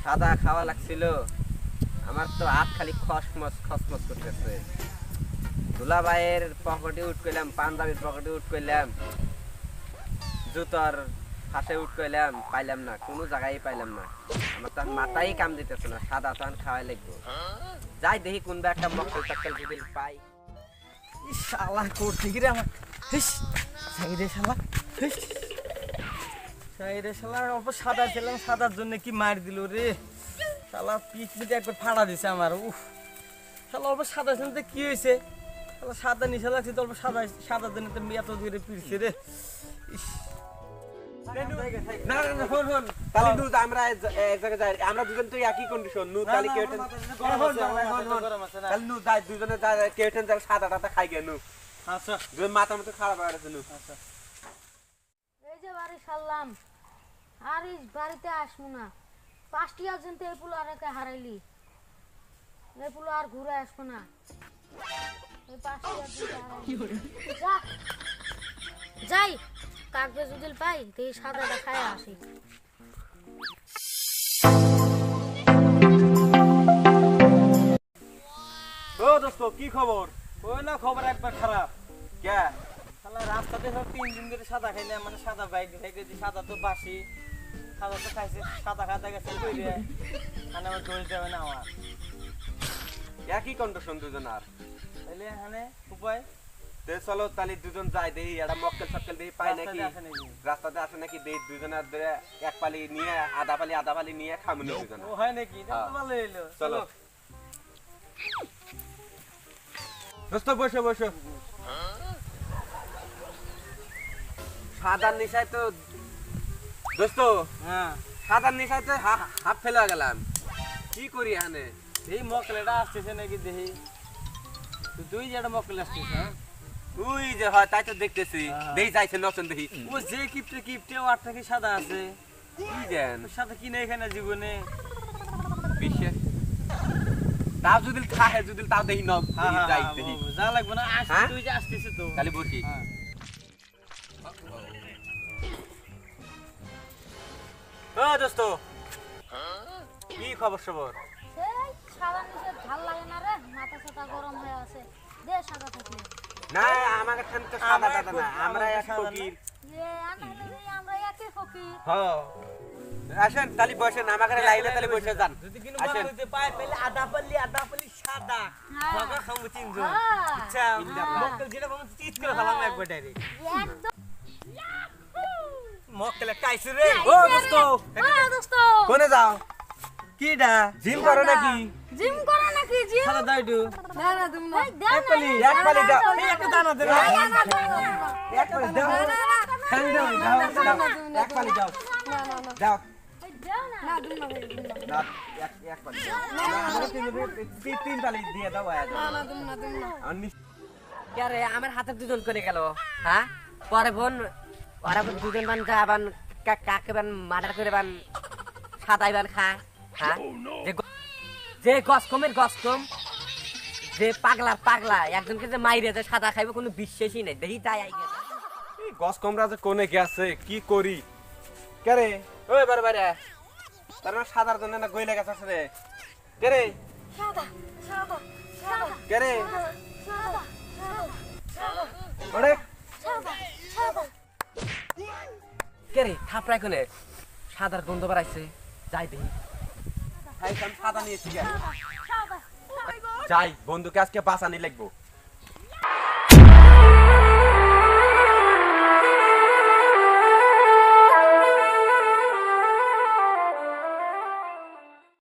সাদা খাওয়া লাগছিল। আমার তো হাত খালি খসমস খসমস করতেছে। দুলাভাইয়ের পকেটে উঠ করলাম, পাঞ্জাবির পকেটে উঠ করলাম, জুতোর ফাঁসে উঠ করলাম, পাইলাম না, কোনো জায়গায় পাইলাম না। আমার তো মাথায় কাম দিতেছে না, সাদা চান খাওয়াই লাগবো। যাই দেখি কোনবা একটা মক্কেল টক্কেল যদি পাই। শালা করতে গিয়ে আমার সাইরে শালা সাইরে শালা অল্প সাদা ছিলাম, সাদার জন্য কি মার দিল রে শালা, পিঠ একবার ফাড়া দিছে আমার। উফ শালা অল্প সাদা ছিলাম তো কি হয়েছে, শালা সাদা নিশা লাগছে তো অল্প সাদা, সাদার জন্য তো এত দূরে পিড়ছে রে। ইস না না হন হন তাহলে নু আমরা এক জায়গায় যাই, আমরা দুজন তো একই কন্ডিশন। নু তাহলে কেটেন তাহলে নু যাই, দুজনে যাই কেটেন যাই, সাদা টাদা খাই গে নু। আচ্ছা দুজন মাথার মতো খারাপ হয়ে গেছে নু। আচ্ছা এই যে বাড়ি সারলাম, আর এই বাড়িতে আসবো না। 5টি আজন্ত এই পুলো আর একে হারাইলি, এই পুলো আর ঘুরে আসবো না। এই 5টি আজন্ত যা যাই, কাকবে যদি পাই তো এই সাদাটা খায় আসি। ও দোস্ত কি খবর? ওই না খবর একবার খারাপ। কে শালা রাস্তাতে সব 3 দিন ধরে সাদা খাইলাম, মানে সাদা বাইক খাইতেছি, সাদা তো বাসি, সাদা তো খাইছে, সাদা খাতে গেছে কইরে মানে আমার দোষ দেবে না আমার। একই কন্ডিশন দুজন আর তাইলে এখানে উপায় তে চলো তাহলে দুজন যাই দেখি একটা মক্কেল সক্কেল দেখি পাই নাকি, রাস্তাতে আসে নাকি? রাস্তাতে আসে নাকি দেখি। দুজনের ধরে এক পালি নিয়ে আধা পালি নিয়ে খামুনি দুজন। ও হয় নাকি? এটা তো ভালো হইলো। চলো দোস্ত বসো বসো। সাদার নিশায় তো দোস্ত, হ্যাঁ সাদার নিশায় তো হাফ ফেলে গেলাম, কি করি এখানে? এই মকলেটা আসতেছে নাকি দেখি, তো তুই যেটা মকল আসছিস। হ্যাঁ তুই যে হয় তাই তো দেখতেছি, হ্যাঁ। দেখি যাইছে নতুন দেখি ও যে কিপটে ওর থেকে সাদা আছে, কি জান তোর সাথে কি নেই এখানে জীবনে। বিশ্বাস তাও যদি খাহে যদি তাও দেখি ন যাই দেখি যা লাগবে না, হ্যাঁ? তুই যে আসতেছে তো তাহলে বসি। হ্যাঁ। ও দোস্ত কি খবর সবর? এই সাদা নিচে ভাল লাগে না রে, মাথা সাথা গরম হয়ে আছে। দে সাদা থাকলে না আমাকে তো সাদা টাদা না, আমরা এক সাদা না। ফকির। আমরা একই ফকির। হ্যাঁ আসেন তাহলে বসেন, আমাকে লাইলে তাহলে বসে যান। যদি কিনো আসেন। বানাইতে পায় তাহলে আধা পাল্লি সাদা হ্যাঁ। ভাগা খামু তিনজন। হ্যাঁ। আচ্ছা হ্যাঁ। মক্কেল যেটা বানাই চিৎ করে ফেলাম একবার ডাইরেক্ট। একদম মক্কেল কাইছে রে। ও দোস্ত দোস্ত কোনে যাও? কিডা জিম করো নাকি? জিম করে নাকি? জিম সাদা দাইডু না না তুমি না এক পালি দাও। এই একটা দানা দে। এক পালি দাও, খালি দাও, দাও, এক পালি দাও, দাও না তুমি না না, এক পালি দাও। আমাকে তিন পালি দিয়ে দাও আয়া দাও। আর নিশ্চয় আরে আমার হাতে দুজন করে গেল। হ্যাঁ পরে বোন ওরা দুজন বান যা বান কাকে বান মার্ডার করে বান সাদাই বান খায়। হ্যাঁ যে গসকমের গসকম, যে পাগলা একজনকে যে মাইরে যে সাদা খাইবে কোনো বিশ্বাসই নেই। দেখি তাই আই গেছে। এই গস কমরা যে কোনে গেছে কি করি? কে রে ওই বারে তার না সাদার জন্য না গইলে গেছে রে? কে রে কে রে ওরে কে রে থাপড়াই কোনে সাদার গন্ধ বাড়াইছে। যাই দেখি। ভাই আমি সাদা নিয়েছি কে? যাই বন্ধুকে আজকে বাঁচানি লাগবো।